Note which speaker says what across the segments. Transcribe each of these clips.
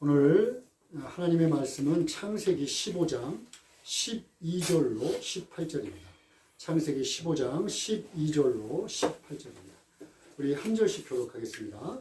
Speaker 1: 오늘 하나님의 말씀은 창세기 15장 12절로 18절입니다. 창세기 15장 12절로 18절입니다. 우리 한 절씩 교독하겠습니다.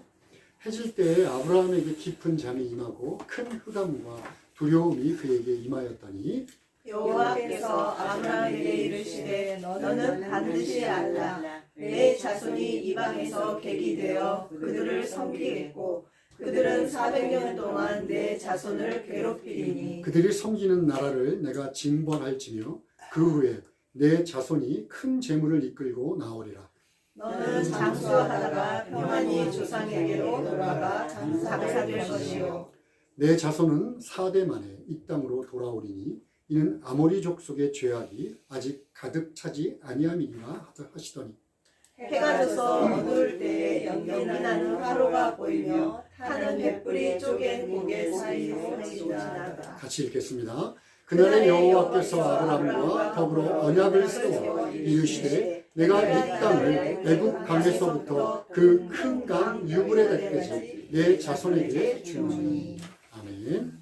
Speaker 1: 해질 때에 아브라함에게 깊은 잠이 임하고 큰 흑암과 두려움이 그에게 임하였더니
Speaker 2: 여호와께서 아브라함에게 이르시되 너는 반드시 알라. 내 자손이 이방에서 객이 되어 그들을 섬기겠고 그들은 400년 동안 내 자손을 괴롭히리니
Speaker 1: 그들이 섬기는 나라를 내가 징벌할지며 그 후에 내 자손이 큰 재물을 이끌고 나오리라.
Speaker 2: 너는 장수하다가 평안히 조상에게로 돌아가 장사될 것이요
Speaker 1: 내 자손은 4대 만에 이 땅으로 돌아오리니 이는 아모리 족속의 죄악이 아직 가득 차지 아니함이니라 하시더니
Speaker 2: 해가 져서 어두울 때에 연기나는 화로가 보이며 타는 횃불이 쪼갠 고개 사이로 지나가다.
Speaker 1: 같이 읽겠습니다. 그날에 여호와께서 아브라함과 더불어 언약을 세워 이르시되 내가 이 땅을 애굽 강에서부터 그 큰 강 유브레 닿기까지 내 자손에게 주노니. 아멘.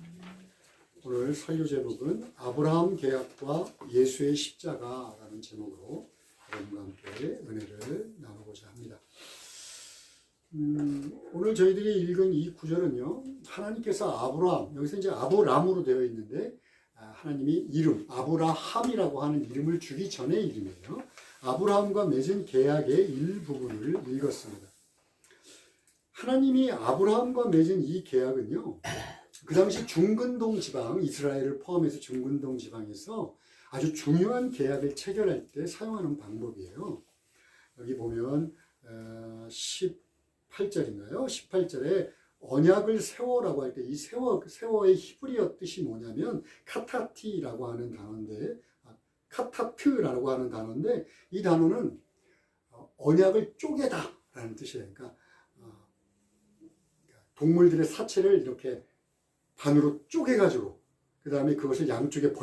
Speaker 1: 오늘 설교 제목은 아브라함 계약과 예수의 십자가라는 제목으로 여러분과 함께 은혜를 나누고자 합니다. 오늘 저희들이 읽은 이 구절은요, 하나님께서 아브라함, 여기서 이제 아브람으로 되어 있는데 하나님이 이름, 아브라함이라고 하는 이름을 주기 전의 이름이에요. 아브라함과 맺은 계약의 일부분을 읽었습니다. 하나님이 아브라함과 맺은 이 계약은요, 그 당시 중근동 지방, 이스라엘을 포함해서 중근동 지방에서 아주 중요한 계약을 체결할 때 사용하는 방법이에요. 여기 보면 18절인가요? 18절에 언약을 세워라고 할 때 이 세워의 히브리어 뜻이 뭐냐면 카타티라고 하는 단어인데, 카타트라고 하는 단어인데, 이 단어는 언약을 쪼개다라는 뜻이에요. 그러니까 동물들의 사체를 이렇게 반으로 쪼개가지고 그 다음에 그것을 양쪽에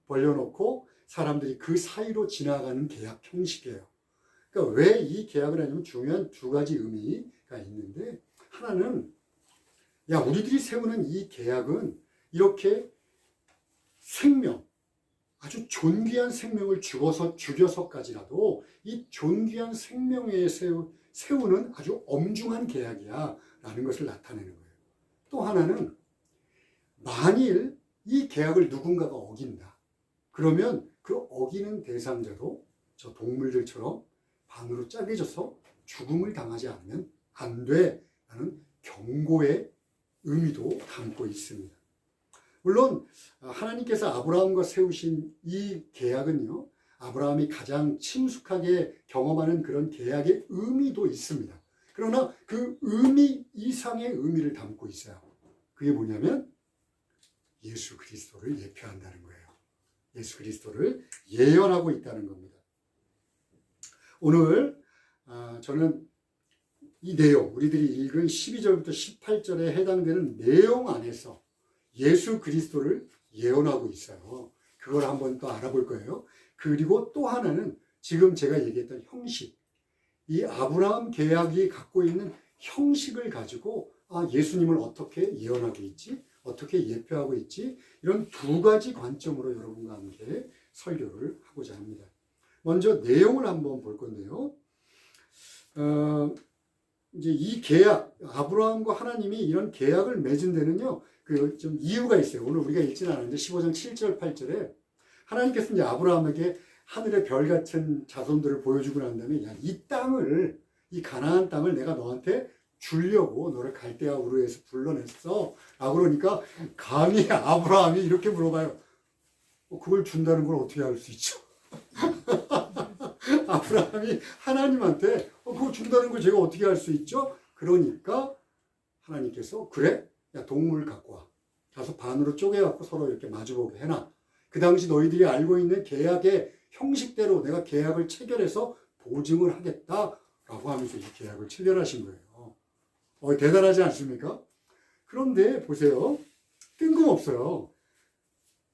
Speaker 1: 벌려놓고 사람들이 그 사이로 지나가는 계약 형식이에요. 그러니까 왜 이 계약을 하냐면 중요한 두 가지 의미가 있는데, 하나는 우리들이 세우는 이 계약은 이렇게 생명, 아주 존귀한 생명을 죽여서까지라도 이 존귀한 생명에 세우는 아주 엄중한 계약이야 라는 것을 나타내는 거예요. 또 하나는 만일 이 계약을 누군가가 어긴다, 그러면 그 어기는 대상자도 저 동물들처럼 반으로 짜개져서 죽음을 당하지 않으면 안 돼라는 경고의 의미도 담고 있습니다. 물론 하나님께서 아브라함과 세우신 이 계약은요, 아브라함이 가장 친숙하게 경험하는 그런 계약의 의미도 있습니다. 그러나 그 의미 이상의 의미를 담고 있어요. 그게 뭐냐면 예수 그리스도를 예표한다는 거예요. 예수 그리스도를 예언하고 있다는 겁니다. 오늘 저는 이 내용, 우리들이 읽은 12절부터 18절에 해당되는 내용 안에서 예수 그리스도를 예언하고 있어요. 그걸 한번 또 알아볼 거예요. 그리고 또 하나는 지금 제가 얘기했던 형식, 이 아브라함 계약이 갖고 있는 형식을 가지고 예수님을 어떻게 예언하고 있지? 어떻게 예표하고 있지? 이런 두 가지 관점으로 여러분과 함께 설교를 하고자 합니다. 먼저 내용을 한번 볼 건데요. 이제 이 계약, 아브라함과 하나님이 이런 계약을 맺은 데는요, 좀 이유가 있어요. 오늘 우리가 읽지는 않았는데 15장 7절, 8절에 하나님께서 이제 아브라함에게 하늘의 별 같은 자손들을 보여주고 난 다음에 이 땅을, 이 가나안 땅을 내가 너한테 주려고 너를 갈대아 우르에서 불러냈어 라고 그러니까 감히 아브라함이 이렇게 물어봐요. 그걸 준다는 걸 어떻게 알 수 있죠? 아브라함이 하나님한테 그거 준다는 걸 제가 어떻게 알 수 있죠? 그러니까 하나님께서 그래? 동물 갖고 와. 가서 반으로 쪼개갖고 서로 이렇게 마주보게 해놔. 그 당시 너희들이 알고 있는 계약의 형식대로 내가 계약을 체결해서 보증을 하겠다라고 하면서 이 계약을 체결하신 거예요. 대단하지 않습니까? 그런데 보세요. 뜬금없어요.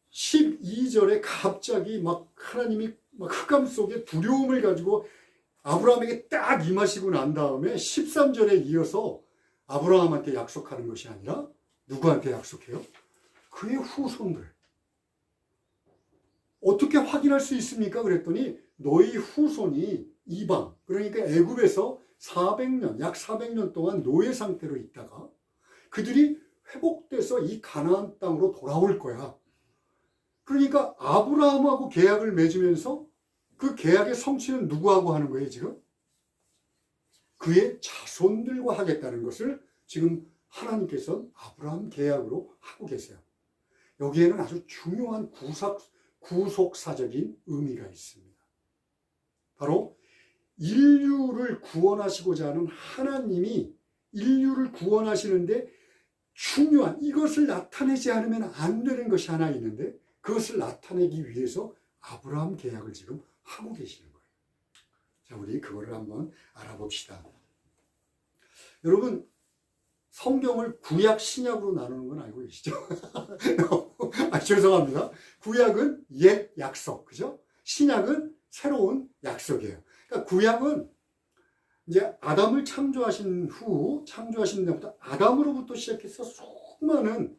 Speaker 1: 12절에 갑자기 막 하나님이 막 흑암 속에 두려움을 가지고 아브라함에게 딱 임하시고 난 다음에 13절에 이어서 아브라함한테 약속하는 것이 아니라 누구한테 약속해요? 그의 후손들. 어떻게 확인할 수 있습니까? 그랬더니 너희 후손이 이방, 그러니까 애굽에서 400년, 약 400년 동안 노예 상태로 있다가 그들이 회복돼서 이 가나안 땅으로 돌아올 거야. 그러니까 아브라함하고 계약을 맺으면서 그 계약의 성취는 누구하고 하는 거예요, 지금? 그의 자손들과 하겠다는 것을 지금 하나님께서 아브라함 계약으로 하고 계세요. 여기에는 아주 중요한 구속사적인 의미가 있습니다. 바로 인류를 구원하시고자 하는 하나님이 인류를 구원하시는데 중요한 이것을 나타내지 않으면 안 되는 것이 하나 있는데 그것을 나타내기 위해서 아브라함 계약을 지금 하고 계시는 거예요. 자, 우리 그거를 한번 알아봅시다. 여러분, 성경을 구약, 신약으로 나누는 건 알고 계시죠? 죄송합니다. 구약은 옛 약속, 그죠? 신약은 새로운 약속이에요. 그러니까 구약은 이제 아담을 창조하신 데부터 아담으로부터 시작해서 수많은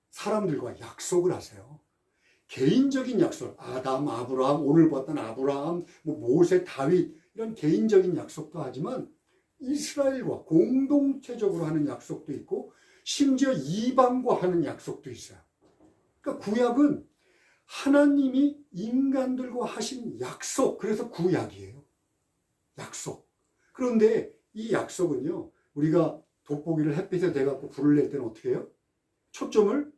Speaker 1: 사람들과 약속을 하세요. 개인적인 약속, 아담, 아브라함, 오늘 봤던 아브라함, 모세, 다윗 이런 개인적인 약속도 하지만 이스라엘과 공동체적으로 하는 약속도 있고 심지어 이방과 하는 약속도 있어요. 그러니까 구약은 하나님이 인간들과 하신 약속, 그래서 구약이에요. 약속. 그런데 이 약속은요, 우리가 돋보기를 햇빛에 대갖고 불을 낼 때는 어떻게 해요? 초점을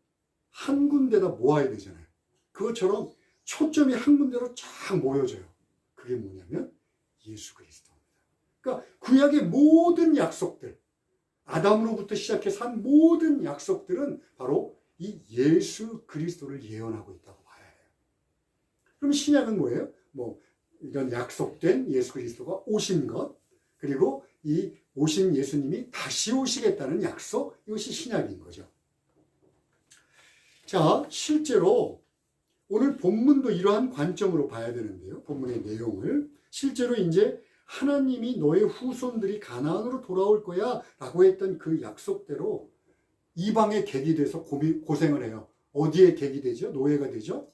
Speaker 1: 한 군데다 모아야 되잖아요. 그것처럼 초점이 한 군데로 쫙 모여져요. 그게 뭐냐면 예수 그리스도입니다. 그러니까 구약의 모든 약속들, 아담으로부터 시작해서 한 모든 약속들은 바로 이 예수 그리스도를 예언하고 있다고 봐야 해요. 그럼 신약은 뭐예요? 이런 약속된 예수 그리스도가 오신 것, 그리고 이 오신 예수님이 다시 오시겠다는 약속, 이것이 신약인 거죠. 자, 실제로 오늘 본문도 이러한 관점으로 봐야 되는데요. 본문의 내용을. 실제로 이제 하나님이 너의 후손들이 가나안으로 돌아올 거야 라고 했던 그 약속대로 이방에 객이 돼서 고생을 해요. 어디에 객이 되죠? 노예가 되죠?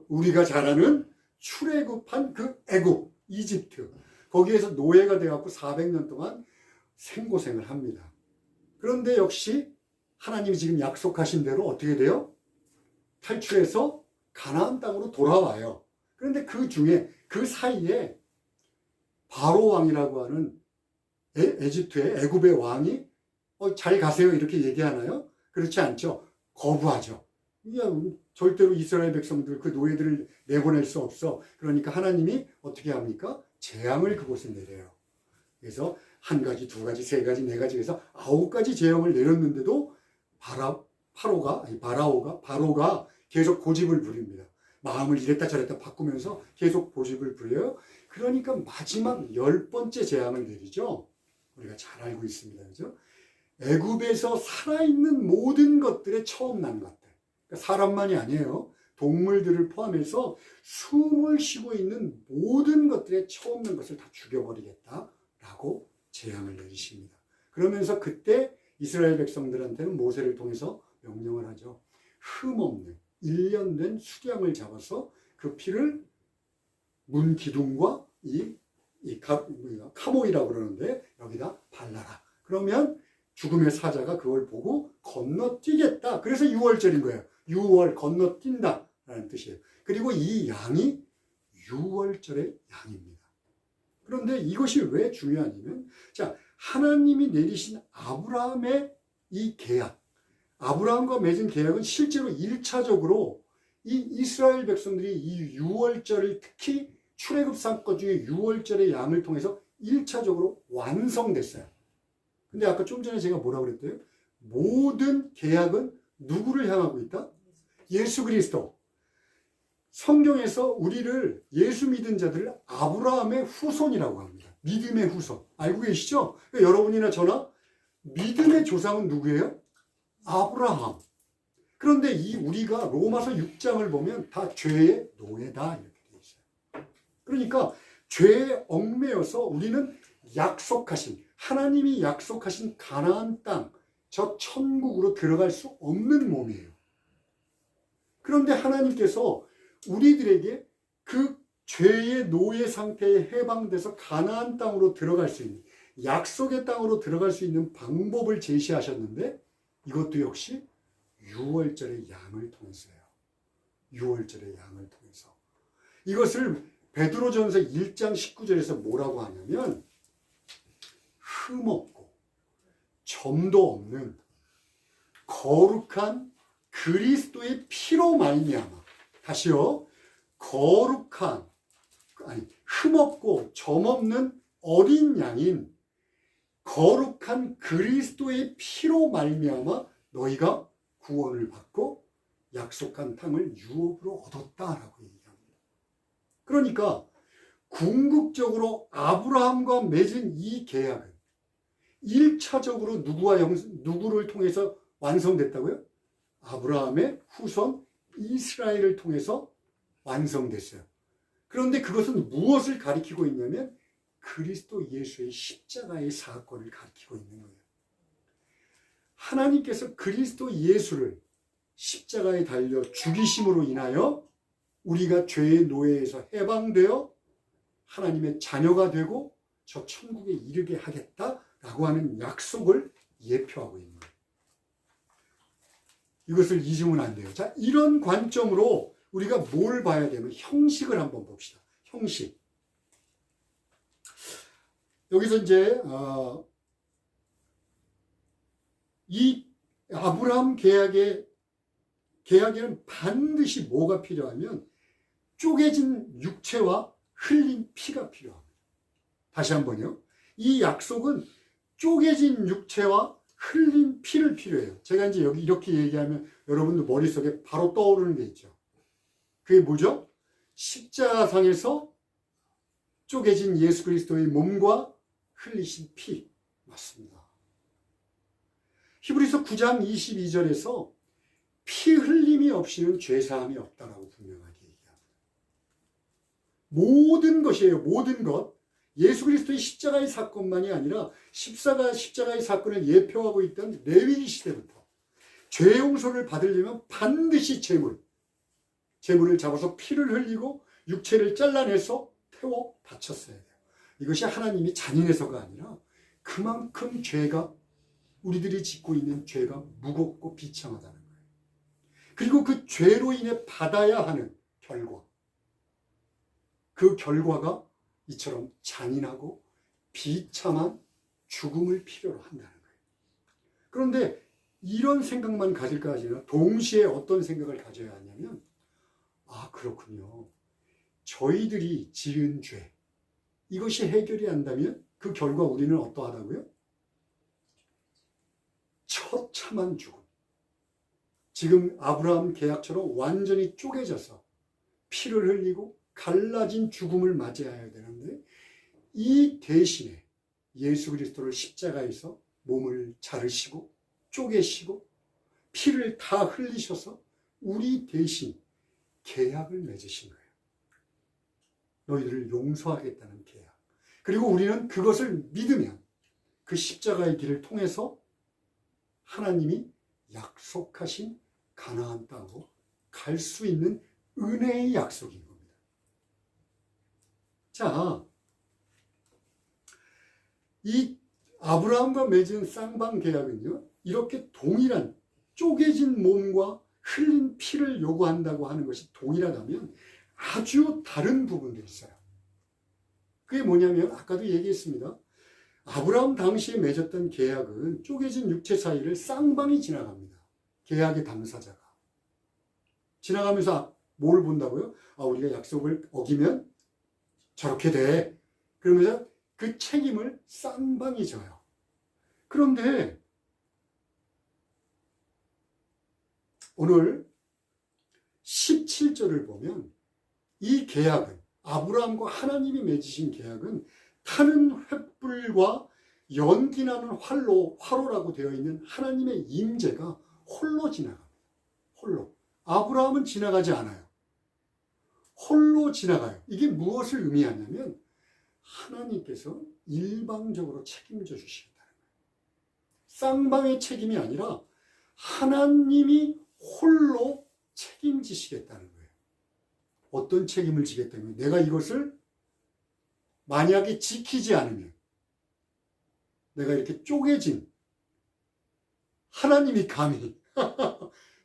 Speaker 1: 우리가 잘 아는 출애굽한 그 애굽, 이집트. 거기에서 노예가 돼갖고 400년 동안 생고생을 합니다. 그런데 역시 하나님이 지금 약속하신 대로 어떻게 돼요? 탈출해서 가나안 땅으로 돌아와요. 그런데 그 중에 그 사이에 바로 왕이라고 하는 에집트의 애굽의 왕이 잘 가세요 이렇게 얘기하나요? 그렇지 않죠. 거부하죠. 절대로 이스라엘 백성들 그 노예들을 내보낼 수 없어. 그러니까 하나님이 어떻게 합니까? 재앙을 그곳에 내려요. 그래서 한 가지, 두 가지, 세 가지, 네 가지 해서 9가지 재앙을 내렸는데도 바로가 계속 고집을 부립니다. 마음을 이랬다 저랬다 바꾸면서 계속 고집을 부려요. 그러니까 마지막 10번째 재앙을 내리죠. 우리가 잘 알고 있습니다. 그죠? 애굽에서 살아있는 모든 것들의 처음 난 것들. 그러니까 사람만이 아니에요. 동물들을 포함해서 숨을 쉬고 있는 모든 것들의 처음 난 것을 다 죽여버리겠다라고 재앙을 내리십니다. 그러면서 그때 이스라엘 백성들한테는 모세를 통해서 명령을 하죠. 흠없는 1년 된 수량을 잡아서 그 피를 문 기둥과 카모이라고 그러는데 여기다 발라라. 그러면 죽음의 사자가 그걸 보고 건너뛰겠다. 그래서 6월절인 거예요. 6월 건너뛴다 라는 뜻이에요. 그리고 이 양이 6월절의 양입니다. 그런데 이것이 왜 중요하냐면 자, 하나님이 내리신 아브라함의 이 계약, 아브라함과 맺은 계약은 실제로 1차적으로 이 이스라엘 백성들이 이 6월절을 특히 출애굽 사건 중에 6월절의 양을 통해서 1차적으로 완성됐어요. 근데 아까 좀 전에 제가 뭐라고 그랬대요? 모든 계약은 누구를 향하고 있다? 예수 그리스도. 성경에서 우리를 예수 믿은 자들을 아브라함의 후손이라고 합니다. 믿음의 후손. 알고 계시죠? 그러니까 여러분이나 저나 믿음의 조상은 누구예요? 아브라함. 그런데 우리가 로마서 6장을 보면 다 죄의 노예다 이렇게 되어 있어요. 그러니까 죄에 얽매여서 우리는 하나님이 약속하신 가나안 땅, 저 천국으로 들어갈 수 없는 몸이에요. 그런데 하나님께서 우리들에게 그 죄의 노예 상태에 해방돼서 가나안 땅으로 들어갈 수 있는, 약속의 땅으로 들어갈 수 있는 방법을 제시하셨는데, 이것도 역시 유월절의 양을 통해서예요. 유월절의 양을 통해서. 이것을 베드로전서 1장 19절에서 뭐라고 하냐면, 흠없고 점도 없는 거룩한 그리스도의 피로 말미암아. 다시요. 거룩한, 흠없고 점없는 어린 양인 거룩한 그리스도의 피로 말미암아 너희가 구원을 받고 약속한 땅을 유업으로 얻었다라고 얘기합니다. 그러니까 궁극적으로 아브라함과 맺은 이 계약은 1차적으로 누구를 통해서 완성됐다고요? 아브라함의 후손 이스라엘을 통해서 완성됐어요. 그런데 그것은 무엇을 가리키고 있냐면 그리스도 예수의 십자가의 사건을 가리키고 있는 거예요. 하나님께서 그리스도 예수를 십자가에 달려 죽이심으로 인하여 우리가 죄의 노예에서 해방되어 하나님의 자녀가 되고 저 천국에 이르게 하겠다라고 하는 약속을 예표하고 있는 거예요. 이것을 잊으면 안 돼요. 자, 이런 관점으로 우리가 뭘 봐야 되면 형식을 한번 봅시다. 형식. 여기서 이제 이 아브라함 계약에는 반드시 뭐가 필요하면 쪼개진 육체와 흘린 피가 필요합니다. 다시 한번요. 이 약속은 쪼개진 육체와 흘린 피를 필요해요. 제가 이제 여기 이렇게 얘기하면 여러분들 머릿속에 바로 떠오르는 게 있죠. 그게 뭐죠? 십자가상에서 쪼개진 예수 그리스도의 몸과 흘리신 피. 맞습니다. 히브리서 9장 22절에서 피 흘림이 없이는 죄사함이 없다라고 분명하게 얘기합니다. 모든 것이에요. 모든 것. 예수 그리스도의 십자가의 사건만이 아니라 십자가의 사건을 예표하고 있던 레위기 시대부터 죄 용서를 받으려면 반드시 제물을 잡아서 피를 흘리고 육체를 잘라내서 태워 바쳤어야 돼요. 이것이 하나님이 잔인해서가 아니라 그만큼 우리들이 짓고 있는 죄가 무겁고 비참하다는 거예요. 그리고 그 죄로 인해 받아야 하는 결과, 그 결과가 이처럼 잔인하고 비참한 죽음을 필요로 한다는 거예요. 그런데 이런 생각만 가질까 하지만 동시에 어떤 생각을 가져야 하냐면, 아, 그렇군요. 저희들이 지은 죄, 이것이 해결이 안다면 그 결과 우리는 어떠하다고요? 처참한 죽음. 지금 아브라함 계약처럼 완전히 쪼개져서 피를 흘리고 갈라진 죽음을 맞이해야 되는데, 이 대신에 예수 그리스도를 십자가에서 몸을 자르시고 쪼개시고 피를 다 흘리셔서 우리 대신 계약을 맺으신 거예요. 너희들을 용서하겠다는 계약. 그리고 우리는 그것을 믿으면 그 십자가의 길을 통해서 하나님이 약속하신 가나안 땅으로 갈 수 있는 은혜의 약속인 겁니다. 자, 이 아브라함과 맺은 쌍방 계약은요, 이렇게 동일한 쪼개진 몸과 흘린 피를 요구한다고 하는 것이 동일하다면 아주 다른 부분도 있어요. 그게 뭐냐면 아까도 얘기했습니다. 아브라함 당시에 맺었던 계약은 쪼개진 육체 사이를 쌍방이 지나갑니다. 계약의 당사자가. 지나가면서 뭘 본다고요? 아, 우리가 약속을 어기면 저렇게 돼. 그러면서 그 책임을 쌍방이 져요. 그런데 오늘 17절을 보면 이 계약은, 아브라함과 하나님이 맺으신 계약은 타는 횃불과 연기나는 화로라고 되어 있는 하나님의 임재가 홀로 지나갑니다. 홀로. 아브라함은 지나가지 않아요. 홀로 지나가요. 이게 무엇을 의미하냐면 하나님께서 일방적으로 책임져 주시겠다는 거예요. 쌍방의 책임이 아니라 하나님이 홀로 책임지시겠다는 거예요. 어떤 책임을 지겠다는 거예요? 내가 이것을 만약에 지키지 않으면 내가 이렇게 쪼개진, 하나님이 감히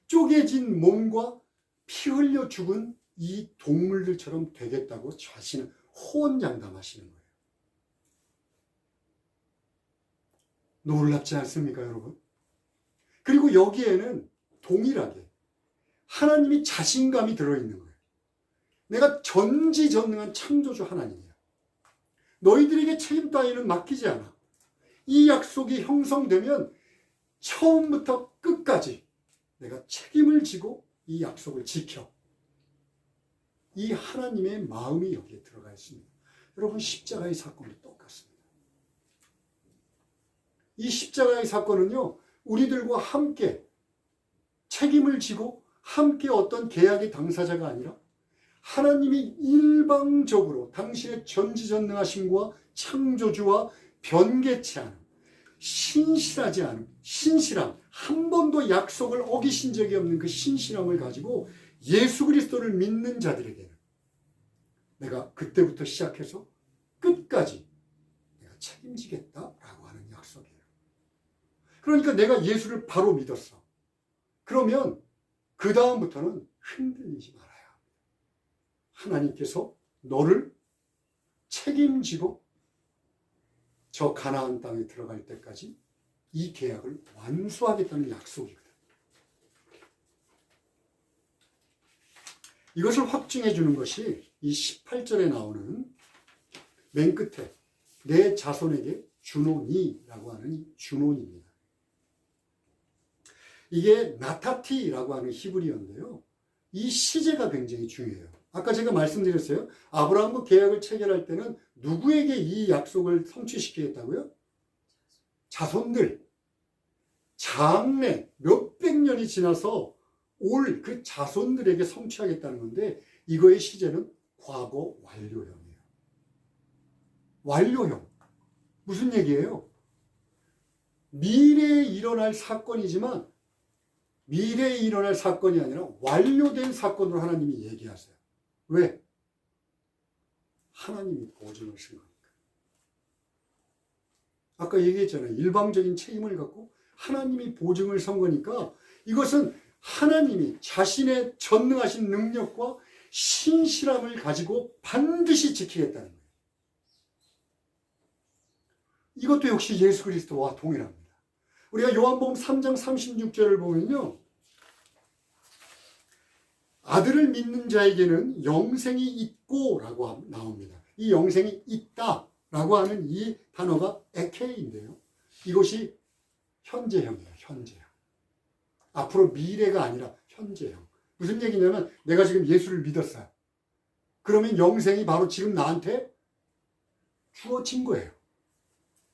Speaker 1: 쪼개진 몸과 피 흘려 죽은 이 동물들처럼 되겠다고 자신을 호언장담하시는 거예요. 놀랍지 않습니까, 여러분? 그리고 여기에는 동일하게 하나님이 자신감이 들어있는 거예요. 내가 전지전능한 창조주 하나님이야. 너희들에게 책임 따위는 맡기지 않아. 이 약속이 형성되면 처음부터 끝까지 내가 책임을 지고 이 약속을 지켜. 이 하나님의 마음이 여기에 들어가 있습니다. 여러분, 십자가의 사건도 똑같습니다. 이 십자가의 사건은요, 우리들과 함께 책임을 지고 함께 어떤 계약의 당사자가 아니라 하나님이 일방적으로 당신의 전지전능하심과 창조주와 변개치 않음, 신실하지 않음, 신실함, 한 번도 약속을 어기신 적이 없는 그 신실함을 가지고 예수 그리스도를 믿는 자들에게는 내가 그때부터 시작해서 끝까지 내가 책임지겠다라고 하는 약속이에요. 그러니까 내가 예수를 바로 믿었어. 그러면 그 다음부터는 흔들리지 말아야 합니다. 하나님께서 너를 책임지고 저 가나안 땅에 들어갈 때까지 이 계약을 완수하겠다는 약속이거든. 이것을 확증해 주는 것이 이 18절에 나오는 맨 끝에 내 자손에게 주노니라고 하는 이 주노니입니다. 이게 나타티라고 하는 히브리어인데요. 이 시제가 굉장히 중요해요. 아까 제가 말씀드렸어요. 아브라함과 계약을 체결할 때는 누구에게 이 약속을 성취시키겠다고요? 자손들, 장래 몇백 년이 지나서 올 그 자손들에게 성취하겠다는 건데, 이거의 시제는 과거 완료형이에요. 완료형. 무슨 얘기예요? 미래에 일어날 사건이지만 미래에 일어날 사건이 아니라 완료된 사건으로 하나님이 얘기하세요. 왜? 하나님이 보증을 쓴 거니까. 아까 얘기했잖아요. 일방적인 책임을 갖고 하나님이 보증을 선 거니까 이것은 하나님이 자신의 전능하신 능력과 신실함을 가지고 반드시 지키겠다는 거예요. 이것도 역시 예수 그리스도와 동일합니다. 우리가 요한복음 3장 36절을 보면요. 아들을 믿는 자에게는 영생이 있고 라고 나옵니다. 이 영생이 있다 라고 하는 이 단어가 에케인데요. 이것이 현재형이에요. 현재형. 앞으로 미래가 아니라 현재형. 무슨 얘기냐면 내가 지금 예수를 믿었어요. 그러면 영생이 바로 지금 나한테 주어진 거예요.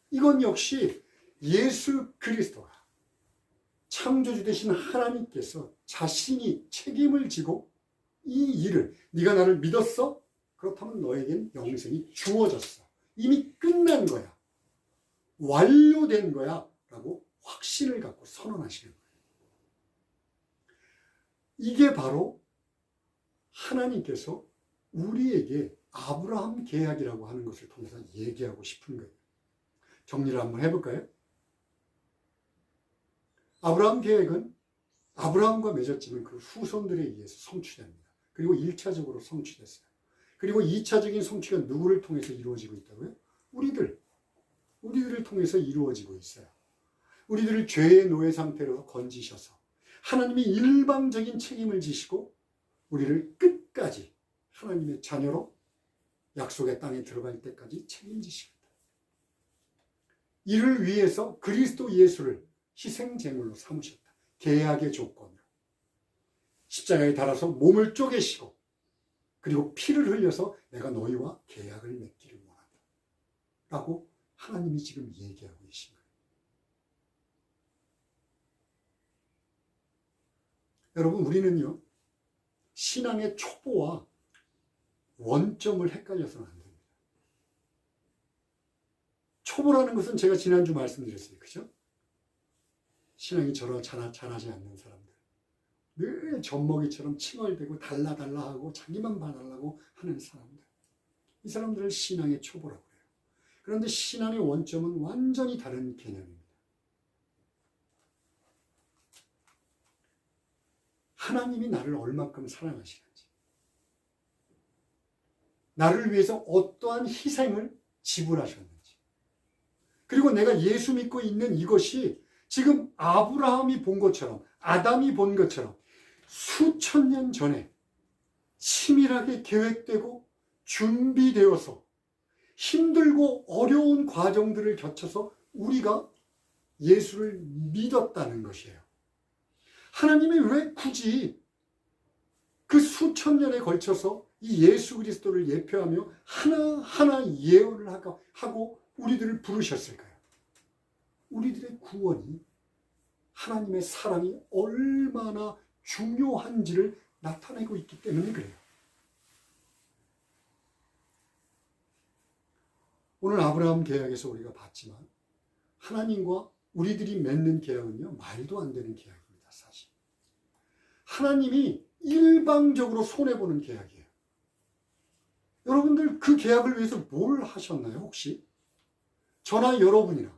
Speaker 1: 이건 역시 예수 그리스도가 창조주 되신 하나님께서 자신이 책임을 지고 이 일을, 네가 나를 믿었어? 그렇다면 너에겐 영생이 주어졌어. 이미 끝난 거야. 완료된 거야. 라고 확신을 갖고 선언하시는 거예요. 이게 바로 하나님께서 우리에게 아브라함 계약이라고 하는 것을 통해서 얘기하고 싶은 거예요. 정리를 한번 해볼까요? 아브라함 계획은 아브라함과 맺어지는 그 후손들에 의해서 성취됩니다. 그리고 1차적으로 성취됐어요. 그리고 2차적인 성취가 누구를 통해서 이루어지고 있다고요? 우리들을 통해서 이루어지고 있어요. 우리들을 죄의 노예 상태로 건지셔서 하나님이 일방적인 책임을 지시고 우리를 끝까지 하나님의 자녀로 약속의 땅에 들어갈 때까지 책임지시겠다. 이를 위해서 그리스도 예수를 희생제물로 삼으셨다. 계약의 조건으로. 십자가에 달아서 몸을 쪼개시고 그리고 피를 흘려서 내가 너희와 계약을 맺기를 원한다. 라고 하나님이 지금 얘기하고 계신 거예요. 여러분, 우리는요, 신앙의 초보와 원점을 헷갈려서는 안 됩니다. 초보라는 것은 제가 지난주 말씀드렸어요. 그죠? 신앙이 잘하지 않는 사람들. 늘 젖먹이처럼 칭얼대고 달라달라하고 자기만 봐달라고 하는 사람들. 이 사람들을 신앙의 초보라고 해요. 그런데 신앙의 원점은 완전히 다른 개념입니다. 하나님이 나를 얼마큼 사랑하시는지, 나를 위해서 어떠한 희생을 지불하셨는지, 그리고 내가 예수 믿고 있는 이것이 지금 아브라함이 본 것처럼, 아담이 본 것처럼 수천 년 전에 치밀하게 계획되고 준비되어서 힘들고 어려운 과정들을 거쳐서 우리가 예수를 믿었다는 것이에요. 하나님이 왜 굳이 그 수천 년에 걸쳐서 이 예수 그리스도를 예표하며 하나하나 예언을 하고 우리들을 부르셨을까요? 우리들의 구원이 하나님의 사랑이 얼마나 중요한지를 나타내고 있기 때문에 그래요. 오늘 아브라함 계약에서 우리가 봤지만 하나님과 우리들이 맺는 계약은요, 말도 안 되는 계약입니다. 사실 하나님이 일방적으로 손해보는 계약이에요. 여러분들 그 계약을 위해서 뭘 하셨나요? 혹시 저나 여러분이나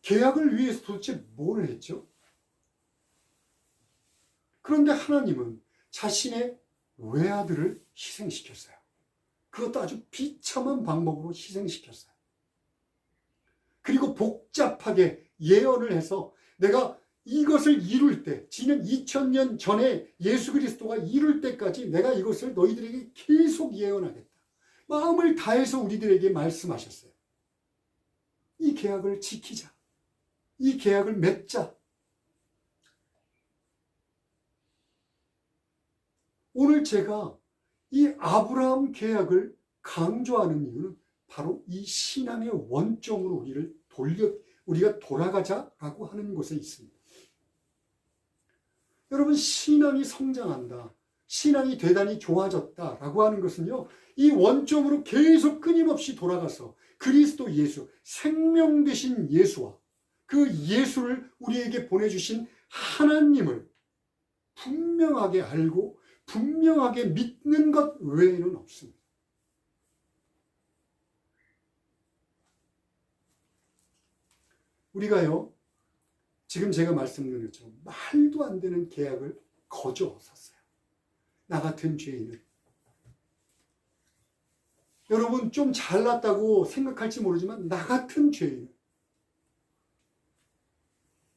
Speaker 1: 계약을 위해서 도대체 뭘 했죠? 그런데 하나님은 자신의 외아들을 희생시켰어요. 그것도 아주 비참한 방법으로 희생시켰어요. 그리고 복잡하게 예언을 해서 내가 이것을 이룰 때, 지난 2000년 전에 예수 그리스도가 이룰 때까지 내가 이것을 너희들에게 계속 예언하겠다. 마음을 다해서 우리들에게 말씀하셨어요. 이 계약을 지키자. 이 계약을 맺자. 오늘 제가 이 아브라함 계약을 강조하는 이유는 바로 이 신앙의 원점으로 우리가 돌아가자라고 하는 곳에 있습니다. 여러분, 신앙이 성장한다, 신앙이 대단히 좋아졌다라고 하는 것은요, 이 원점으로 계속 끊임없이 돌아가서 그리스도 예수, 생명 되신 예수와 그 예수를 우리에게 보내주신 하나님을 분명하게 알고 분명하게 믿는 것 외에는 없습니다. 우리가요, 지금 제가 말씀드린 것처럼 말도 안 되는 계약을 거저 샀어요. 나 같은 죄인을. 여러분, 좀 잘났다고 생각할지 모르지만 나 같은 죄인을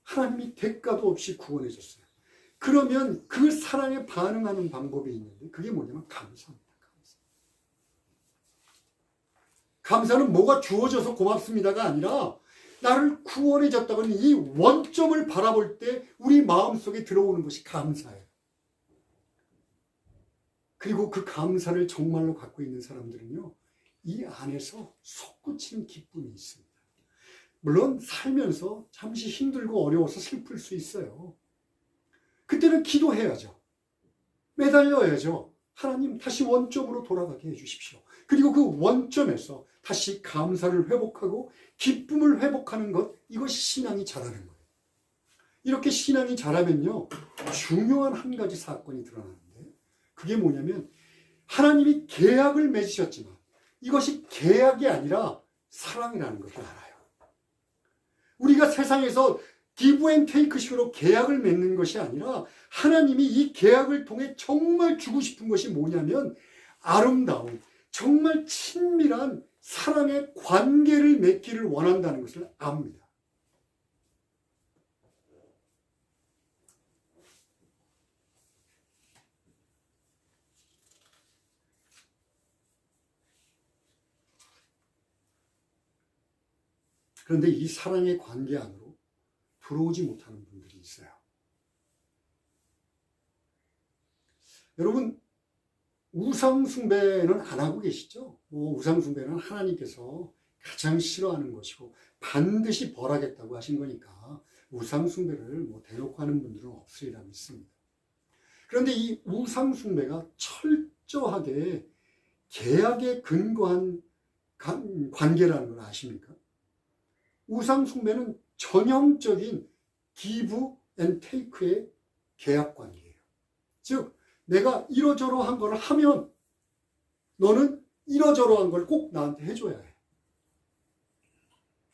Speaker 1: 하나님이 대가도 없이 구원해 줬어요. 그러면 그 사랑에 반응하는 방법이 있는데 그게 뭐냐면 감사입니다. 감사는 뭐가 주어져서 고맙습니다가 아니라 나를 구원해 줬다고는 이 원점을 바라볼 때 우리 마음속에 들어오는 것이 감사예요. 그리고 그 감사를 정말로 갖고 있는 사람들은요, 이 안에서 솟구치는 기쁨이 있습니다. 물론 살면서 잠시 힘들고 어려워서 슬플 수 있어요. 그때는 기도해야죠. 매달려야죠. 하나님, 다시 원점으로 돌아가게 해주십시오. 그리고 그 원점에서 다시 감사를 회복하고 기쁨을 회복하는 것, 이것이 신앙이 자라는 거예요. 이렇게 신앙이 자라면요, 중요한 한 가지 사건이 드러나는데 그게 뭐냐면 하나님이 계약을 맺으셨지만 이것이 계약이 아니라 사랑이라는 것을 알아요. 우리가 세상에서 기브 앤 테이크 식으로 계약을 맺는 것이 아니라 하나님이 이 계약을 통해 정말 주고 싶은 것이 뭐냐면 아름다운, 정말 친밀한 사랑의 관계를 맺기를 원한다는 것을 압니다. 그런데 이 사랑의 관계 안으로 들어오지 못하는 분들이 있어요. 여러분, 우상숭배는 안 하고 계시죠? 우상숭배는 하나님께서 가장 싫어하는 것이고 반드시 벌하겠다고 하신 거니까 우상숭배를 대놓고 하는 분들은 없으리라 믿습니다. 그런데 이 우상숭배가 철저하게 계약에 근거한 관계라는 걸 아십니까? 우상숭배는 전형적인 give and take의 계약 관계예요. 즉 내가 이러저러한 걸 하면 너는 이러저러한 걸 꼭 나한테 해줘야 해.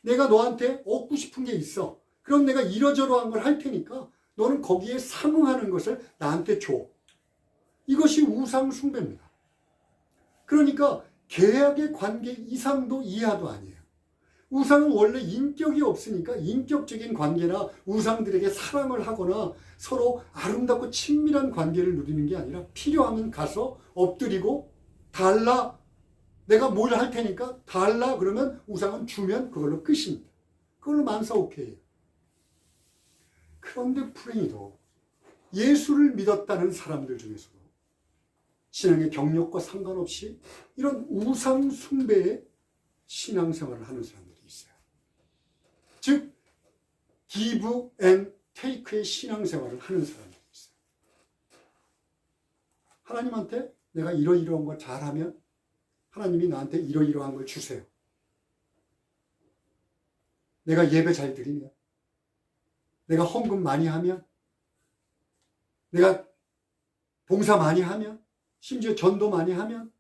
Speaker 1: 내가 너한테 얻고 싶은 게 있어. 그럼 내가 이러저러한 걸 할 테니까 너는 거기에 상응하는 것을 나한테 줘. 이것이 우상 숭배입니다. 그러니까 계약의 관계 이상도 이하도 아니에요. 우상은 원래 인격이 없으니까 인격적인 관계나 우상들에게 사랑을 하거나 서로 아름답고 친밀한 관계를 누리는 게 아니라 필요하면 가서 엎드리고 달라. 내가 뭘 할 테니까 달라 그러면 우상은 주면 그걸로 끝입니다. 그걸로 만사오케이예요. 그런데 불행히도 예수를 믿었다는 사람들 중에서도 신앙의 경력과 상관없이 이런 우상 숭배의 신앙생활을 하는 사람들이 있어요. 즉 give and take의 신앙생활을 하는 사람들이 있어요. 하나님한테 내가 이러이러한 걸 잘하면 하나님이 나한테 이러이러한 걸 주세요. 내가 예배 잘 드리면, 내가 헌금 많이 하면, 내가 봉사 많이 하면, 심지어 전도 많이 하면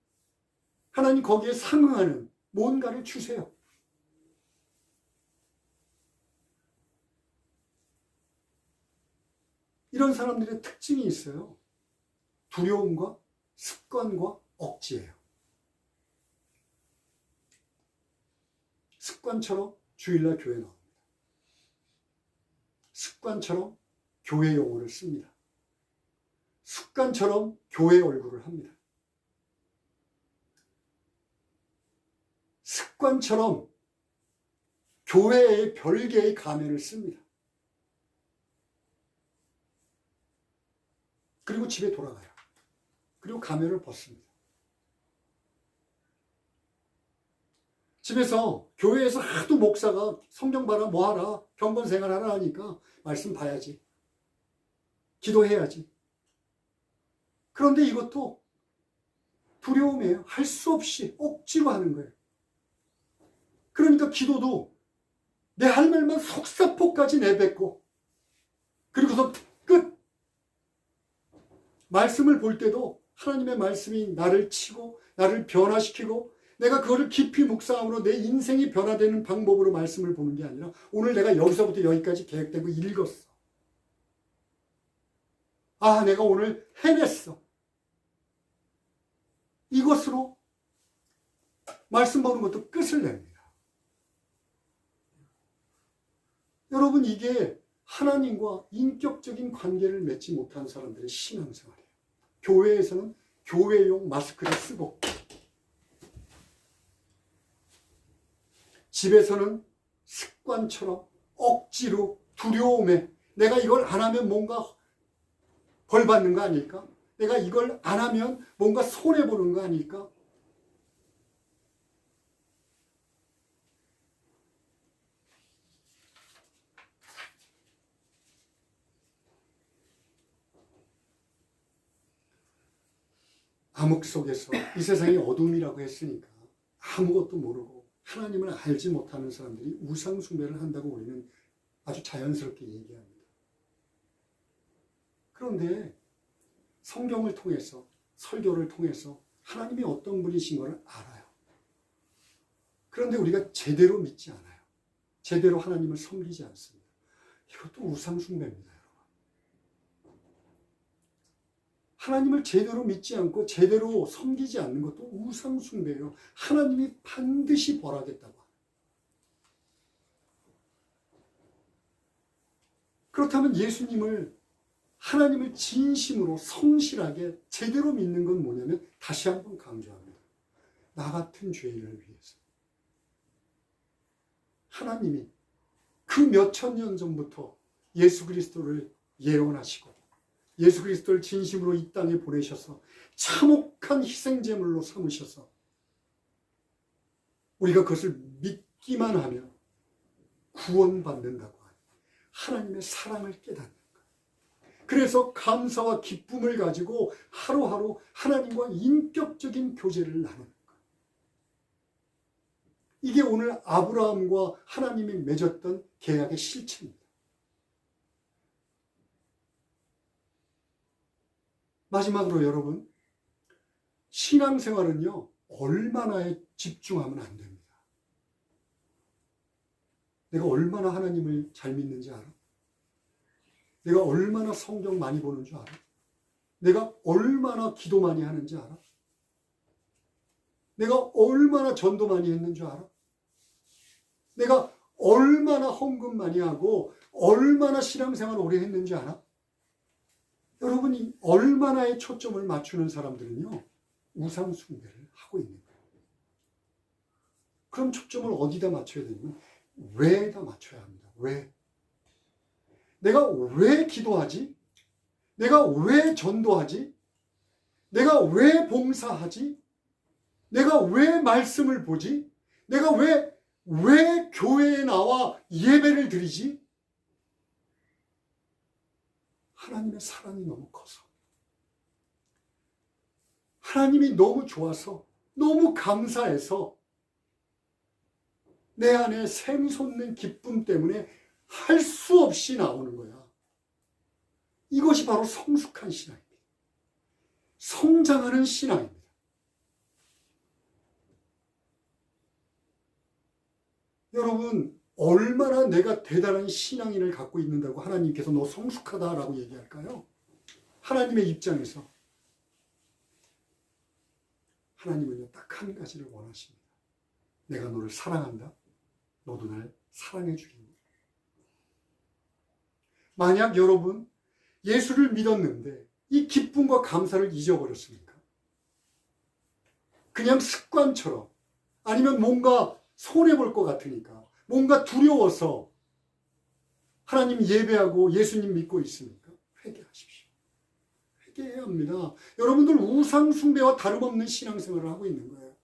Speaker 1: 하나님 거기에 상응하는 뭔가를 주세요. 이런 사람들의 특징이 있어요. 두려움과 습관과 억지예요. 습관처럼 주일날 교회 나옵니다. 습관처럼 교회 용어를 씁니다. 습관처럼 교회 얼굴을 합니다. 습관처럼 교회의 별개의 가면을 씁니다. 그리고 집에 돌아가요. 그리고 가면을 벗습니다. 집에서 교회에서 하도 목사가 성경 봐라 뭐 하라 경건 생활하라 하니까 말씀 봐야지. 기도해야지. 그런데 이것도 두려움이에요. 할 수 없이 억지로 하는 거예요. 그러니까 기도도 내 할 말만 속사포까지 내뱉고 그리고서 끝. 말씀을 볼 때도 하나님의 말씀이 나를 치고 나를 변화시키고 내가 그거를 깊이 묵상함으로 내 인생이 변화되는 방법으로 말씀을 보는 게 아니라 오늘 내가 여기서부터 여기까지 계획되고 읽었어. 아, 내가 오늘 해냈어. 이것으로 말씀 보는 것도 끝을 냅니다. 여러분, 이게 하나님과 인격적인 관계를 맺지 못한 사람들의 신앙생활이에요. 교회에서는 교회용 마스크를 쓰고 집에서는 습관처럼 억지로 두려움에 내가 이걸 안 하면 뭔가 벌 받는 거 아닐까? 내가 이걸 안 하면 뭔가 손해보는 거 아닐까? 암흑 속에서 이 세상이 어둠이라고 했으니까 아무것도 모르고 하나님을 알지 못하는 사람들이 우상 숭배를 한다고 우리는 아주 자연스럽게 얘기합니다. 그런데 성경을 통해서 설교를 통해서 하나님이 어떤 분이신 것을 알아요. 그런데 우리가 제대로 믿지 않아요. 제대로 하나님을 섬기지 않습니다. 이것도 우상 숭배입니다. 하나님을 제대로 믿지 않고 제대로 섬기지 않는 것도 우상 숭배예요. 하나님이 반드시 벌하겠다고. 그렇다면 예수님을 하나님을 진심으로 성실하게 제대로 믿는 건 뭐냐면 다시 한번 강조합니다. 나 같은 죄인을 위해서. 하나님이 그 몇천 년 전부터 예수 그리스도를 예언하시고 예수 그리스도를 진심으로 이 땅에 보내셔서 참혹한 희생제물로 삼으셔서 우리가 그것을 믿기만 하면 구원받는다고 하는 하나님의 사랑을 깨닫는 거예요. 그래서 감사와 기쁨을 가지고 하루하루 하나님과 인격적인 교제를 나누는 거예요. 이게 오늘 아브라함과 하나님이 맺었던 계약의 실체입니다. 마지막으로 여러분, 신앙생활은요, 얼마나에 집중하면 안 됩니다. 내가 얼마나 하나님을 잘 믿는지 알아? 내가 얼마나 성경 많이 보는 줄 알아? 내가 얼마나 기도 많이 하는지 알아? 내가 얼마나 전도 많이 했는 줄 알아? 내가 얼마나 헌금 많이 하고 얼마나 신앙생활 오래 했는지 알아? 여러분이 얼마나에 초점을 맞추는 사람들은요, 우상숭배를 하고 있는 거예요. 그럼 초점을 어디다 맞춰야 되냐면 왜에다 맞춰야 합니다. 왜? 내가 왜 기도하지? 내가 왜 전도하지? 내가 왜 봉사하지? 내가 왜 말씀을 보지? 내가 왜 교회에 나와 예배를 드리지? 하나님의 사랑이 너무 커서, 하나님이 너무 좋아서, 너무 감사해서 내 안에 샘솟는 기쁨 때문에 할 수 없이 나오는 거야. 이것이 바로 성숙한 신앙입니다. 성장하는 신앙입니다. 여러분, 얼마나 내가 대단한 신앙인을 갖고 있는다고 하나님께서 너 성숙하다라고 얘기할까요? 하나님의 입장에서 하나님은요, 딱 한 가지를 원하십니다. 내가 너를 사랑한다. 너도 날 사랑해 주겠니? 만약 여러분 예수를 믿었는데 이 기쁨과 감사를 잊어버렸습니까? 그냥 습관처럼, 아니면 뭔가 손해볼 것 같으니까, 뭔가 두려워서 하나님 예배하고 예수님 믿고 있습니까? 회개하십시오. 회개해야 합니다. 여러분들 우상 숭배와 다름없는 신앙생활을 하고 있는 거예요.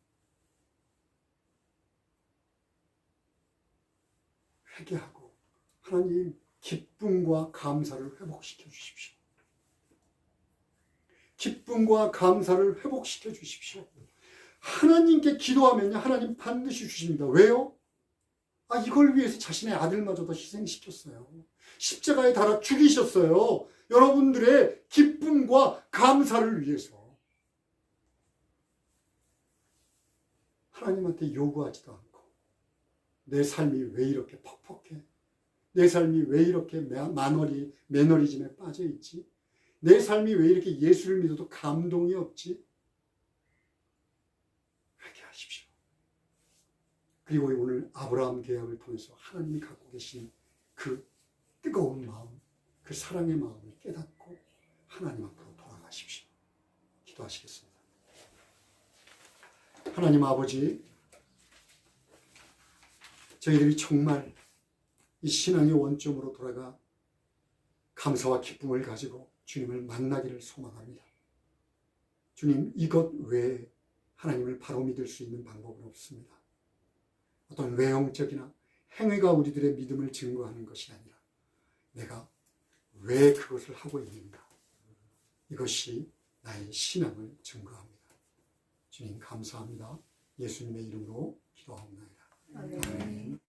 Speaker 1: 회개하고 하나님 기쁨과 감사를 회복시켜 주십시오. 기쁨과 감사를 회복시켜 주십시오. 하나님께 기도하면요, 하나님 반드시 주십니다. 왜요? 이걸 위해서 자신의 아들마저도 희생시켰어요. 십자가에 달아 죽이셨어요. 여러분들의 기쁨과 감사를 위해서. 하나님한테 요구하지도 않고, 내 삶이 왜 이렇게 퍽퍽해? 내 삶이 왜 이렇게 매너리즘에 빠져있지? 내 삶이 왜 이렇게 예수를 믿어도 감동이 없지? 회개하십시오. 그리고 오늘 아브라함 계약을 통해서 하나님이 갖고 계신 그 뜨거운 마음, 그 사랑의 마음을 깨닫고 하나님 앞으로 돌아가십시오. 기도하시겠습니다. 하나님 아버지, 저희들이 정말 이 신앙의 원점으로 돌아가 감사와 기쁨을 가지고 주님을 만나기를 소망합니다. 주님, 이것 외에 하나님을 바로 믿을 수 있는 방법은 없습니다. 어떤 외형적이나 행위가 우리들의 믿음을 증거하는 것이 아니라 내가 왜 그것을 하고 있는가, 이것이 나의 신앙을 증거합니다. 주님 감사합니다. 예수님의 이름으로 기도하옵나이다. 아멘.